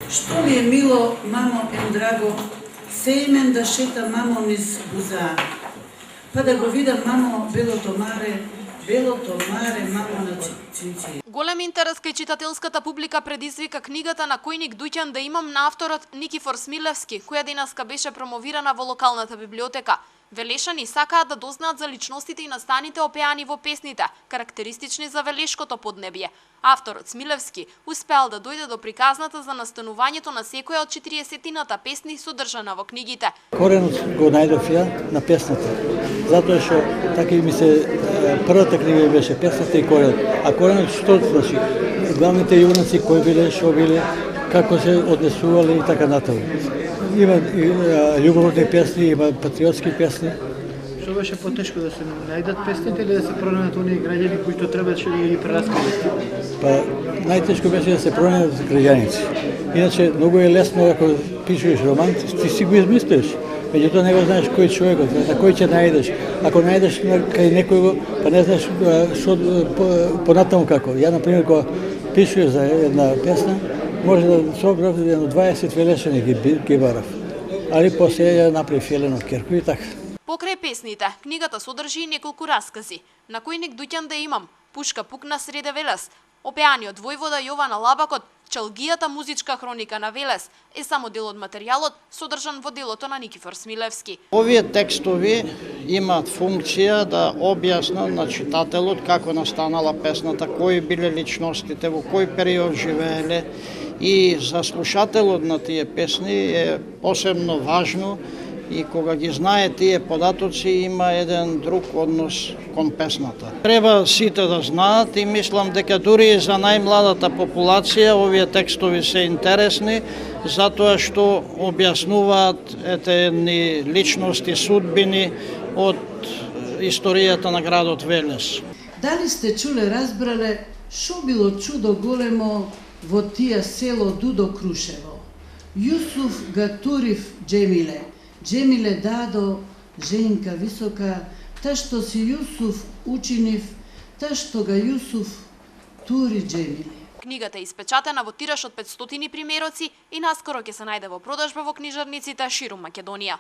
Што ми е мило, мамо, драго, се имен да шета мамо низ буза. Па да го видам мамо белото маре, мамо на цици. Голем интерес кај читателската публика предизвика книгата На кој ник дуќан да имам на авторот Никифор Смилевски, која денеска беше промовирана во локалната библиотека. Велешани сакаат да дознаат за личностите и настаните опеани во песните, карактеристични за велешкото поднебје. Авторот Смилевски успеал да дојде до приказната за настанувањето на секоја од 40-тината песни содржана во книгите. Коренот го најдов ја на песната, затоа што така ми се првата книга беше песната и коренот. А коренот што значи? Главните јуначи кои биле, што биле, како се однесувале и така натаму. Има љубовни песни, има патриотски песни. Што беше потешко да се најдат песните или да се пронајдат оние граѓани кои што требаше да ги прераскажат? Па најтешко беше да се пронајдат граѓаници. Иначе многу е лесно ако пишеш роман, ти си го измислиш. Меѓутоа не го знаеш кој човекот, на кој ќе најдеш. Ако најдеш кај некој, па не знаеш што понатаму како. Ја на пример кога пишуваш за една песна, може да собрав едно 20 велешани ги барав. Али после ја направив Елена Керко и така. Покрај песните, книгата содржи и неколку раскази. На кој ник дуќан да имам, Пушка пукна среде Велес, опеаниот војвода Јована Лабакот, Чалгијата музичка хроника на Велес е само дел од материјалот содржан во делото на Никифор Смилевски. Овие текстови имаат функција да објаснат на читателот како настанала песната, кои биле личностите, во кој период живееле, и за слушателот на тие песни е посебно важно и кога ги знае тие податоци има еден друг однос кон песната. Треба сите да знаат и мислам дека дури и за најмладата популација овие текстови се интересни затоа што објаснуваат едни личности, судбини од историјата на градот Велес. Дали сте чуле, разбрале, шо било чудо големо во тие село Дудо Крушево? Јусуф Гатурив Джемиле. Джемиле дадо, женка висока, та што си Јусуф учинив, та што га Јусуф тури Джемиле. Книгата е испечатена во тираж од 500 примероци и наскоро ќе се најде во продажба во книжарниците ширум Македонија.